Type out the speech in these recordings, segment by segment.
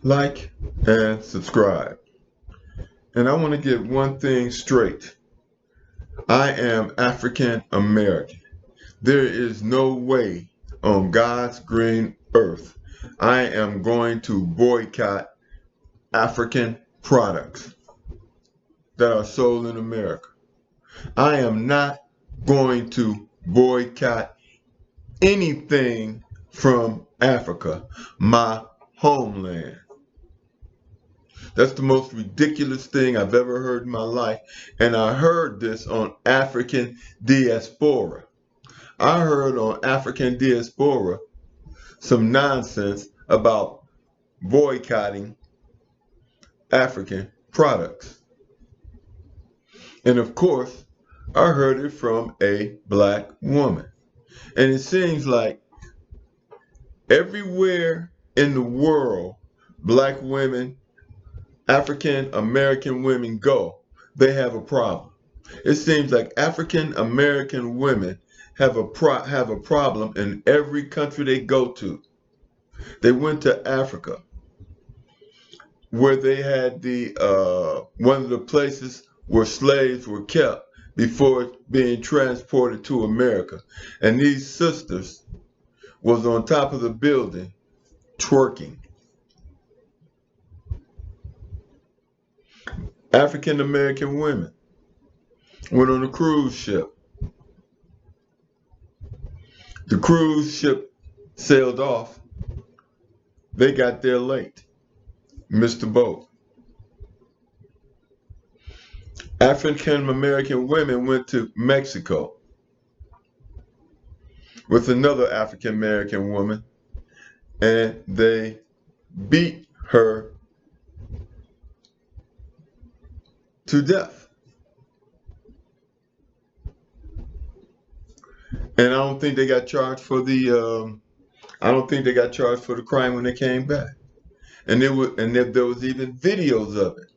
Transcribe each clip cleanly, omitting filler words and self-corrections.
like, and subscribe. And I want to get one thing straight. I am African American. There is no way on God's green earth I am going to boycott African products that are sold in America. I am not going to boycott anything from Africa, my homeland. That's the most ridiculous thing I've ever heard in my life. And I heard this on African Diaspora. I heard on African Diaspora some nonsense about boycotting African products. And of course, I heard it from a black woman. And it seems like everywhere in the world, black women, African American women go, they have a problem. It seems like African American women have a problem in every country they go to. They went to Africa, where they had the one of the places where slaves were kept before being transported to America. And these sisters was on top of the building twerking. African American women went on a cruise ship. The cruise ship sailed off. They got there late, missed the boat. African American women went to Mexico with another African American woman, and they beat her to death. And I don't think they got charged for the crime when they came back. And there was even videos of it.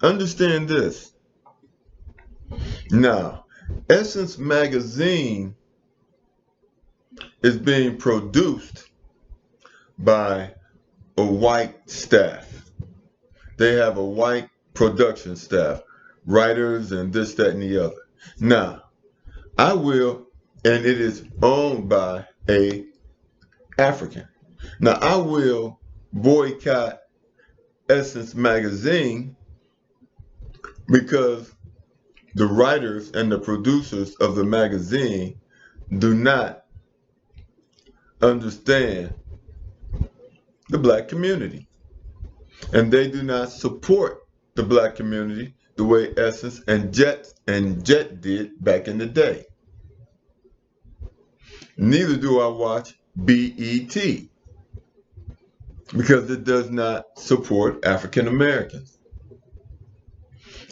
Understand this. Now, Essence magazine is being produced by a white staff. They have a white production staff, writers and this, that, and the other. Now, and it is owned by a African. Now, I will boycott Essence magazine because the writers and the producers of the magazine do not understand the black community. And they do not support the black community the way Essence and Jet did back in the day. Neither do I watch BET because it does not support African Americans.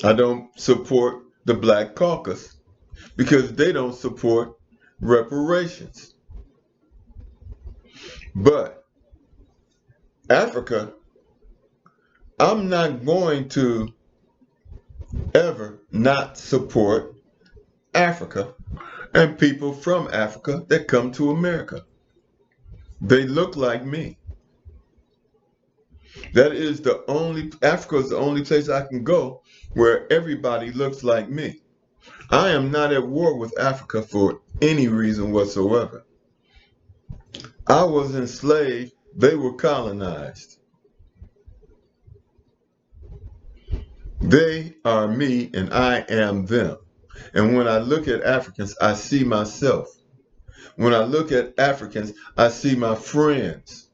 I don't support the Black Caucus because they don't support reparations. But Africa, I'm not going to ever not support Africa and people from Africa that come to America. They look like me. Africa is the only place I can go where everybody looks like me. I am not at war with Africa for any reason whatsoever. I was enslaved, they were colonized. They are me and I am them. And when I look at Africans, I see myself. When I look at Africans, I see my friends.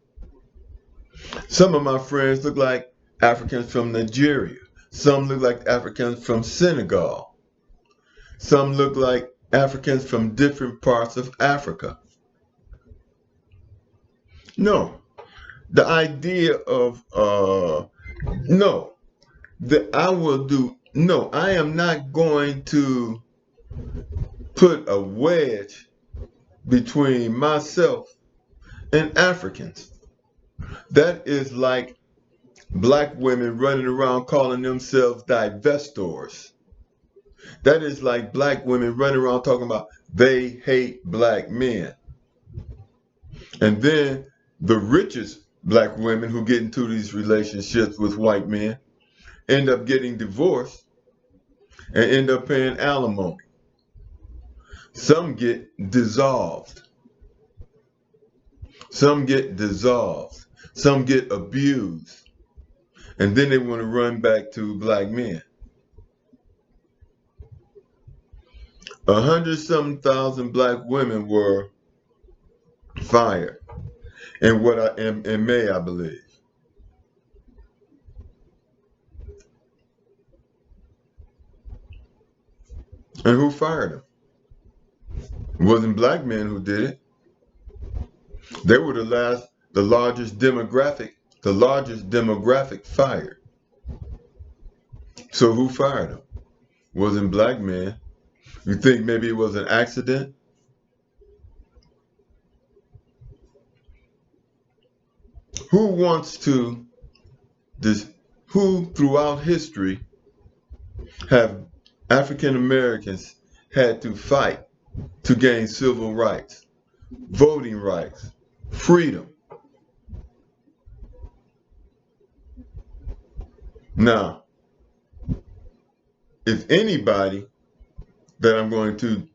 Some of my friends look like Africans from Nigeria. Some look like Africans from Senegal. Some look like Africans from different parts of Africa. No, the idea of, I am not going to put a wedge between myself and Africans. That is like black women running around calling themselves divestors. That is like black women running around talking about they hate black men. And then the richest Black women who get into these relationships with white men end up getting divorced and end up paying alimony. Some get dissolved. Some get dissolved. Some get abused. And then they want to run back to black men. 100-something thousand black women were fired in May, I believe. And who fired them? It wasn't black men who did it. They were the largest demographic fired. So who fired them? Wasn't black men. You think maybe it was an accident? Who throughout history have African Americans had to fight to gain civil rights, voting rights, freedom? Now, if anybody that I'm going to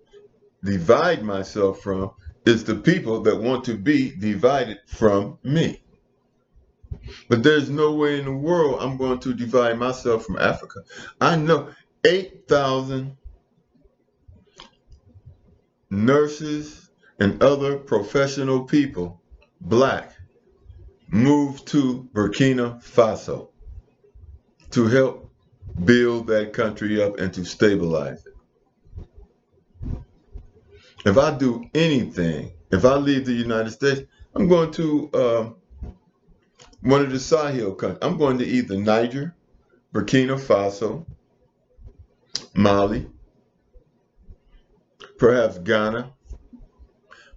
divide myself from is the people that want to be divided from me. But there's no way in the world I'm going to divide myself from Africa. I know 8,000 nurses and other professional people, black, moved to Burkina Faso to help build that country up and to stabilize it. If I do anything, if I leave the United States, I'm going to one of the Sahel countries. I'm going to either Niger, Burkina Faso, Mali, perhaps Ghana,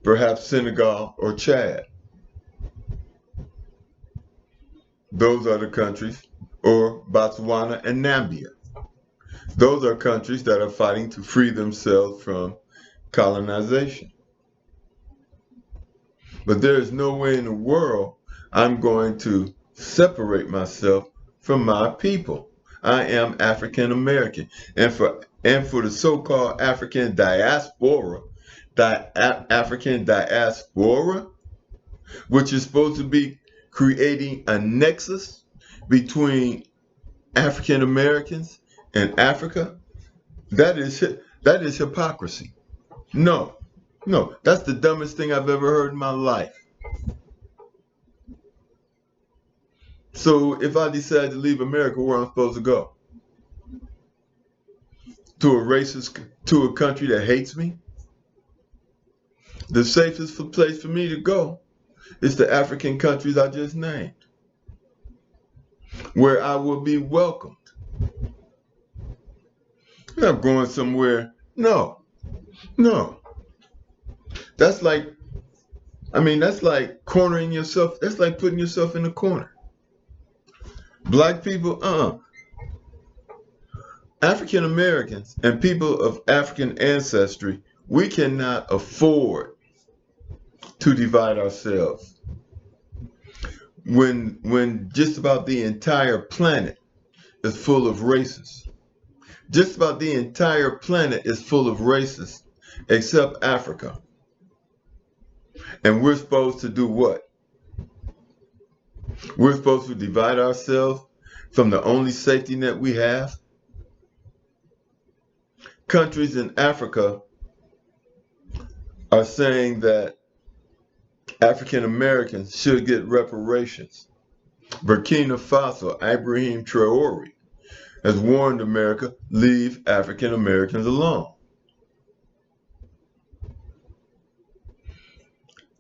perhaps Senegal or Chad. Those are the countries, or Botswana and Namibia. Those are countries that are fighting to free themselves from colonization. But there is no way in the world I'm going to separate myself from my people. I am African American. And for the so-called African diaspora, which is supposed to be creating a nexus between African Americans and Africa, that is hypocrisy. No, that's the dumbest thing I've ever heard in my life. So if I decide to leave America, where I'm supposed to go? To a country that hates me? The safest place for me to go is the African countries I just named, where I will be welcomed. I'm not going somewhere. No. That's like cornering yourself. That's like putting yourself in a corner. Black people, African Americans and people of African ancestry, we cannot afford to divide ourselves when just about the entire planet is full of racists. Just about the entire planet is full of racists except Africa. And we're supposed to do what? We're supposed to divide ourselves from the only safety net we have? Countries in Africa are saying that African Americans should get reparations. Burkina Faso, Ibrahim Traore, has warned America, leave African Americans alone.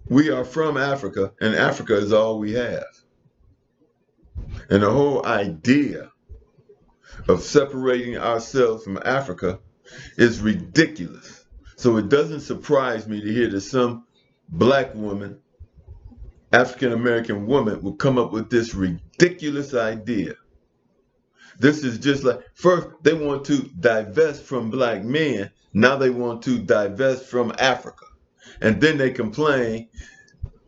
We are from Africa, and Africa is all we have. And the whole idea of separating ourselves from Africa is ridiculous. So it doesn't surprise me to hear that some black woman, African American woman, will come up with this ridiculous idea. This is just like, first they want to divest from black men, now they want to divest from Africa. And then they complain,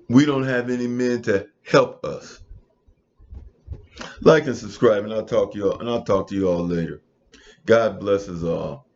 we don't have any men to help us. Like and subscribe, and I'll talk to you all later. God bless us all.